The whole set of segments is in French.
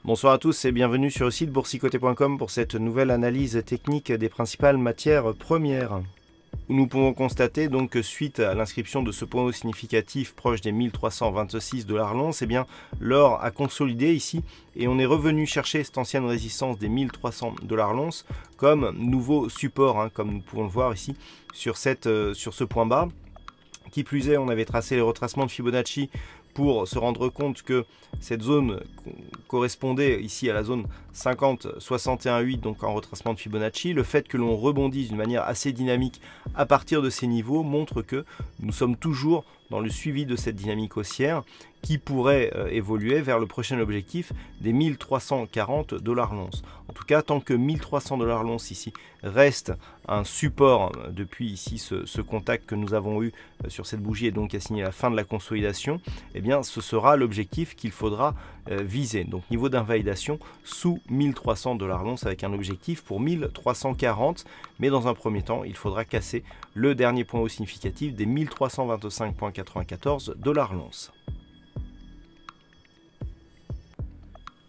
Bonsoir à tous et bienvenue sur le site boursicoté.com pour cette nouvelle analyse technique des principales matières premières. Nous pouvons constater donc que suite à l'inscription de ce point haut significatif proche des 1326 $ l'once, l'or a consolidé ici et on est revenu chercher cette ancienne résistance des 1300 $ l'once comme nouveau support, comme nous pouvons le voir ici sur ce point bas. Qui plus est, on avait tracé les retracements de Fibonacci pour se rendre compte que cette zone correspondait ici à la zone 50-61,8, donc en retracement de Fibonacci. Le fait que l'on rebondisse d'une manière assez dynamique à partir de ces niveaux montre que nous sommes toujours dans le suivi de cette dynamique haussière qui pourrait évoluer vers le prochain objectif des 1340 $ l'once. En tout cas, tant que 1300 $ l'once ici reste un support depuis ici ce contact que nous avons eu sur cette bougie et donc qui a signé la fin de la consolidation, ce sera l'objectif qu'il faudra viser. Donc niveau d'invalidation sous 1300 $ l'once avec un objectif pour 1340, mais dans un premier temps, il faudra casser le dernier point haut significatif des 1325,94 $ l'once.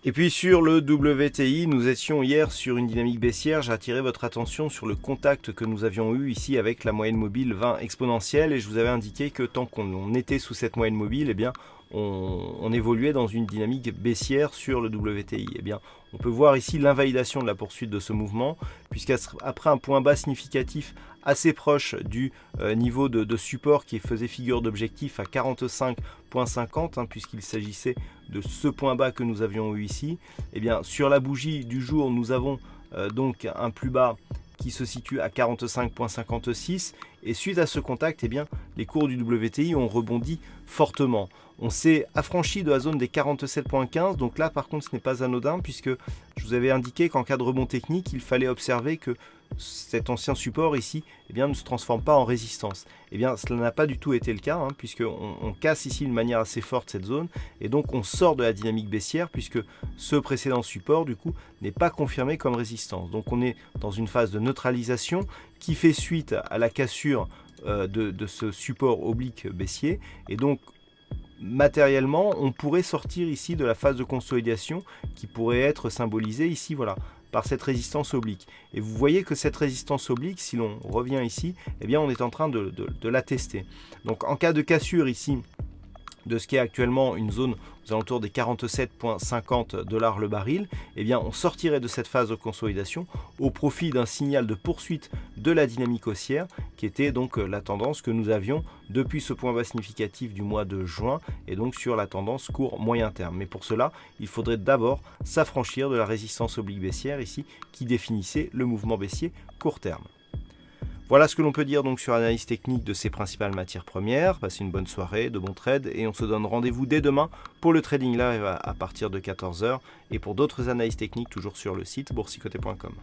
Et puis sur le WTI, nous étions hier sur une dynamique baissière. J'ai attiré votre attention sur le contact que nous avions eu ici avec la moyenne mobile 20 exponentielle et je vous avais indiqué que tant qu'on était sous cette moyenne mobile, on évoluait dans une dynamique baissière sur le WTI. On peut voir ici l'invalidation de la poursuite de ce mouvement, puisqu'après un point bas significatif assez proche du niveau de support qui faisait figure d'objectif à 45,50, puisqu'il s'agissait de ce point bas que nous avions eu ici, sur la bougie du jour, nous avons donc un plus bas qui se situe à 45,56 et suite à ce contact, les cours du WTI ont rebondi fortement. On s'est affranchi de la zone des 47,15, donc là par contre ce n'est pas anodin puisque je vous avais indiqué qu'en cas de rebond technique, il fallait observer que cet ancien support ici ne se transforme pas en résistance. Cela n'a pas du tout été le cas, puisqu'on casse ici d'une manière assez forte cette zone et donc on sort de la dynamique baissière puisque ce précédent support du coup n'est pas confirmé comme résistance. Donc on est dans une phase de neutralisation qui fait suite à la cassure de ce support oblique baissier et donc matériellement on pourrait sortir ici de la phase de consolidation qui pourrait être symbolisée ici par cette résistance oblique. Et vous voyez que cette résistance oblique, si l'on revient ici, on est en train de la tester. Donc en cas de cassure ici, de ce qui est actuellement une zone aux alentours des 47,50 $ le baril, on sortirait de cette phase de consolidation au profit d'un signal de poursuite de la dynamique haussière qui était donc la tendance que nous avions depuis ce point bas significatif du mois de juin et donc sur la tendance court moyen terme. Mais pour cela, il faudrait d'abord s'affranchir de la résistance oblique baissière ici qui définissait le mouvement baissier court terme. Voilà ce que l'on peut dire donc sur l'analyse technique de ces principales matières premières. Passez une bonne soirée, de bons trades et on se donne rendez-vous dès demain pour le trading live à partir de 14 h et pour d'autres analyses techniques toujours sur le site boursicoté.com.